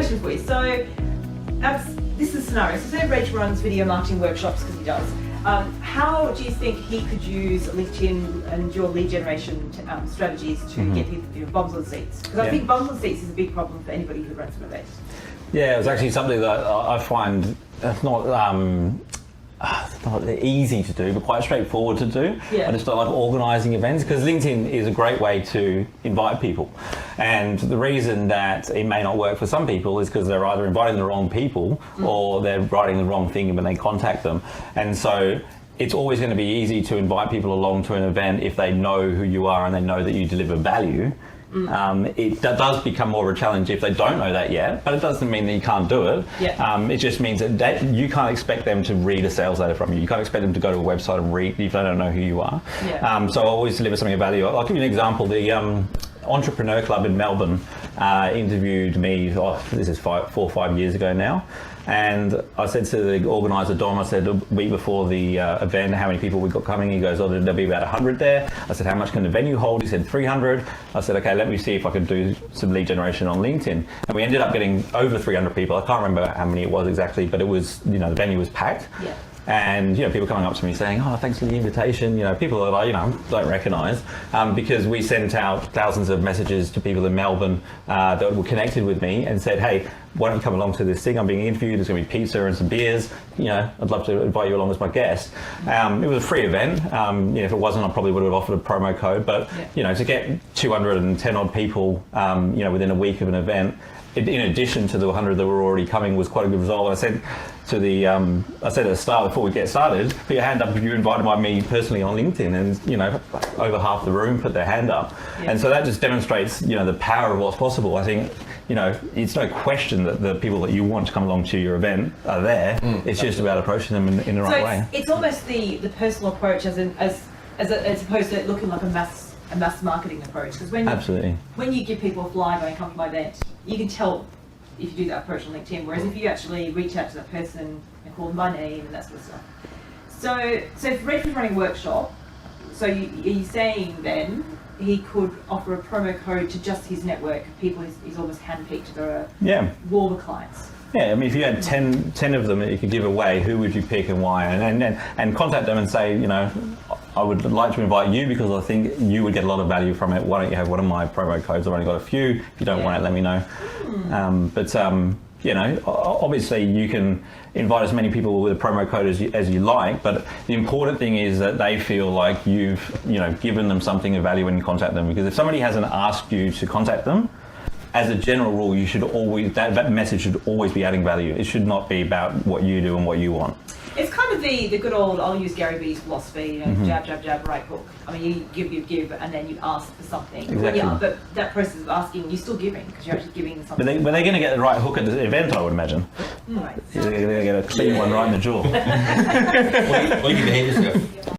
question for you. So, this is a scenario. So say Rach runs video marketing workshops, because he does. How do you think he could use LinkedIn and your lead generation strategies to get people, bums on seats? Because I think bums on seats is a big problem for anybody who runs an event. Yeah, it's actually something that I find it's not easy to do, but quite straightforward to do. Yeah. I just don't like organising events, because LinkedIn is a great way to invite people. And the reason that it may not work for some people is because they're either inviting the wrong people or they're writing the wrong thing when they contact them. And so it's always going to be easy to invite people along to an event if they know who you are and they know that you deliver value. It does become more of a challenge if they don't know that yet, but it doesn't mean that you can't do it. Yeah. It just means that you can't expect them to read a sales letter from you. You can't expect them to go to a website and read if they don't know who you are. Yeah. So I always deliver something of value. I'll give you an example. The Entrepreneur Club in Melbourne interviewed me, this is 4 or 5 years ago now. And I said to the organiser, Dom, I said a week before the event, how many people we got coming? He goes, there'll be about 100 there. I said, how much can the venue hold? He said 300. I said, okay, let me see if I can do some lead generation on LinkedIn. And we ended up getting over 300 people. I can't remember how many it was exactly, but it was, the venue was packed. Yeah. And people coming up to me saying, thanks for the invitation, people that I don't recognise, because we sent out thousands of messages to people in Melbourne that were connected with me and said, hey, why don't you come along to this thing? I'm being interviewed, there's going to be pizza and some beers, I'd love to invite you along as my guest. It was a free event. If it wasn't, I probably would have offered a promo code, but to get 210 odd people within a week of an event, in addition to the 100 that were already coming, was quite a good result. I said to I said at the start, before we get started, put your hand up if you're invited by me personally on LinkedIn, and over half the room put their hand up. Yeah. And so that just demonstrates the power of what's possible. I think it's no question that the people that you want to come along to your event are there. It's just about approaching them in the right way. It's almost the personal approach as opposed to it looking like a mass marketing approach. Because when you give people a flyer going, come to my event, you can tell if you do that approach on LinkedIn. Whereas if you actually reach out to that person and call them by name and that sort of stuff. So if Reg was running a workshop, so are you saying then he could offer a promo code to just his network of people he's almost handpicked that are warmer clients? Yeah, I mean, if you had 10 of them that you could give away, who would you pick and why? And contact them and say, I would like to invite you because I think you would get a lot of value from it. Why don't you have one of my promo codes? I've only got a few. If you don't want it, let me know. Obviously you can invite as many people with a promo code as you like, but the important thing is that they feel like you've, given them something of value when you contact them. Because if somebody hasn't asked you to contact them, as a general rule, you should always, that message should always be adding value. It should not be about what you do and what you want. It's kind of the good old, I'll use Gary Vee's philosophy, jab, jab, jab, right hook. I mean, you give, and then you ask for something. Exactly. But that process of asking, you're still giving, because you're actually giving something. But they're going to get the right hook at the event, I would imagine. Right. They're going to get a clean one right in the jaw. What do you behave yourself?